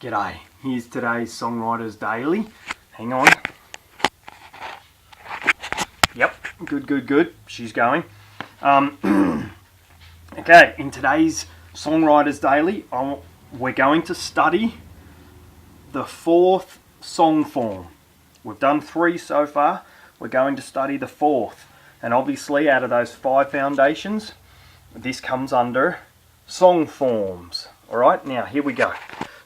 G'day, here's today's Songwriters Daily. Hang on. Yep, good. She's going. Okay, in today's Songwriters Daily, we're going to study the fourth song form. We've done 3 so far. We're going to study the fourth. And obviously, out of those 5 foundations, this comes under song forms. Alright, now here we go.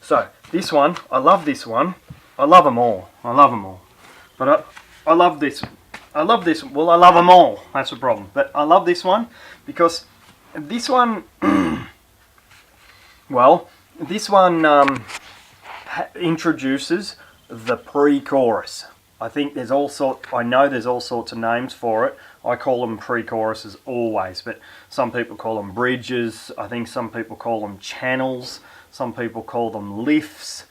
So, this one, I love this one. I love them all. But I love this. Well, I love them all. That's the problem. But I love this one because this one, introduces the pre-chorus. I know there's all sorts of names for it. I call them pre-choruses always, but some people call them bridges. I think some people call them channels. Some people call them lifts.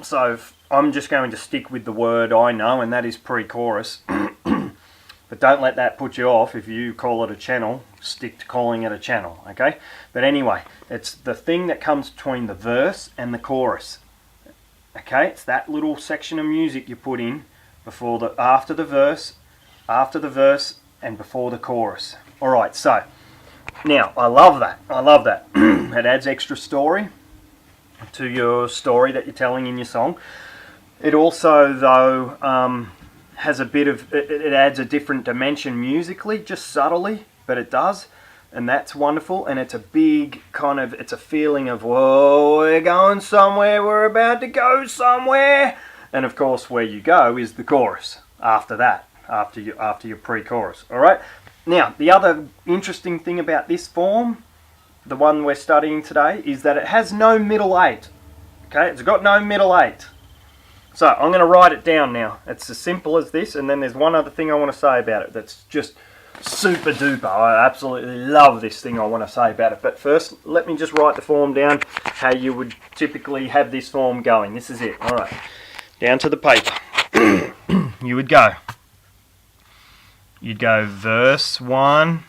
So I'm just going to stick with the word I know, and that is pre-chorus. But don't let that put you off. If you call it a channel, stick to calling it a channel, okay? But anyway, it's the thing that comes between the verse and the chorus. Okay, it's that little section of music you put in after the verse, and before the chorus. Alright, so now I love that. It adds extra story to your story that you're telling in your song. It also, though, has a bit of, it adds a different dimension musically, just subtly, but it does, and that's wonderful. And it's a big kind of, it's a feeling of, whoa, we're going somewhere, we're about to go somewhere. And of course, where you go is the chorus after that, after your pre-chorus. All right. Now, the other interesting thing about this form, the one we're studying today, is that it has no middle 8. Okay, it's got no middle 8. So I'm going to write it down now. It's as simple as this, and then there's one other thing I want to say about it that's just super duper. I absolutely love this thing I want to say about it. But first, let me just write the form down, how you would typically have this form going. This is it. All right. Down to the paper. You'd go verse 1,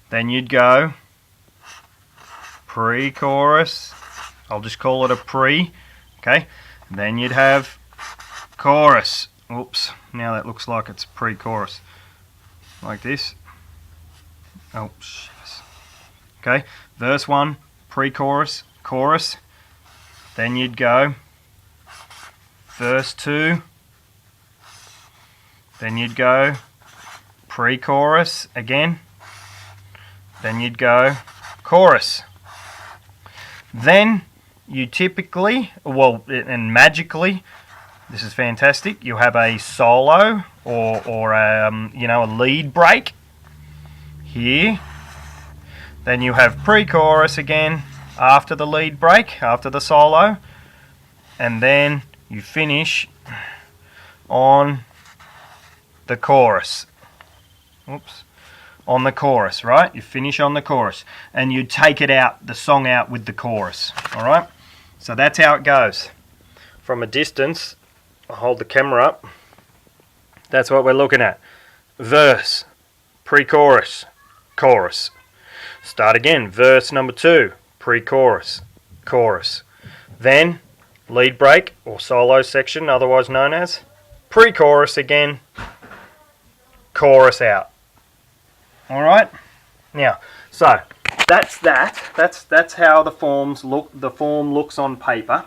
then you'd go pre-chorus. I'll just call it a pre, okay? Then you'd have chorus. Oops, now that looks like it's pre-chorus. Like this. Oh, jeez. Okay, verse 1, pre-chorus, chorus. Then you'd go verse 2. Then you'd go pre-chorus again. Then you'd go chorus. Then you typically, and magically, this is fantastic, you have a solo or a lead break here. Then you have pre-chorus again after the lead break, after the solo, and then you finish on the chorus. Oops. On the chorus, right? You finish on the chorus, and you take the song out with the chorus. All right? So that's how it goes. From a distance, I'll hold the camera up. That's what we're looking at. Verse, pre-chorus, chorus. Start again. Verse number 2, pre-chorus, chorus. Then lead break or solo section, otherwise known as pre-chorus again, chorus out. All right. Now, so that's that. That's how the forms look. The form looks on paper.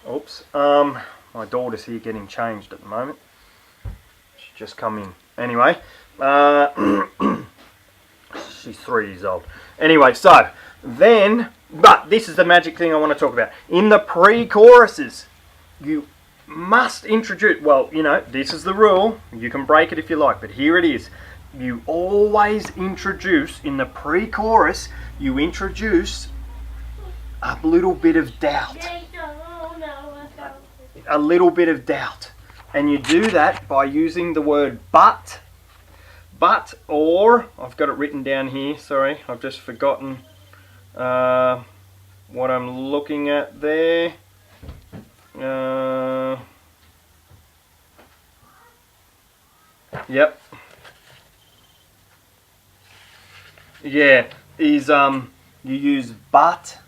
Oops. My daughter's here getting changed at the moment. She's just come in. Anyway, she's 3 years old. Anyway, so then, but this is the magic thing I want to talk about. In the pre-choruses, you must introduce, this is the rule. You can break it if you like, but here it is. You always introduce, in the pre-chorus, you introduce a little bit of doubt. A little bit of doubt. And you do that by using the word but, or, I've got it written down here, sorry, I've just forgotten what I'm looking at there. Yep. Yeah, is you use but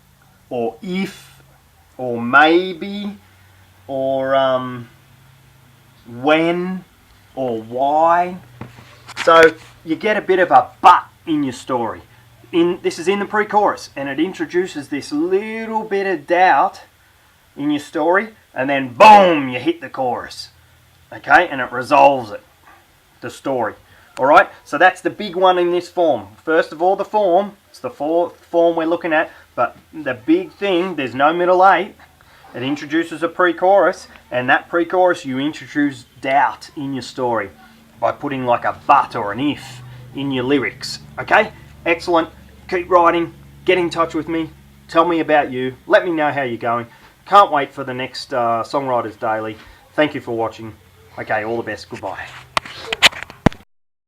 or if or maybe, or when, or why. So you get a bit of a but in your story. This is in the pre-chorus, and it introduces this little bit of doubt in your story, and then boom, you hit the chorus. Okay, and it resolves it, the story. Alright, so that's the big one in this form. First of all, the form. It's the form we're looking at, but the big thing, there's no middle eight. It introduces a pre-chorus, and that pre-chorus you introduce doubt in your story by putting like a but or an if in your lyrics. Okay, excellent. Keep writing, get in touch with me, tell me about you, let me know how you're going. Can't wait for the next Songwriters Daily. Thank you for watching. Okay, all the best, goodbye.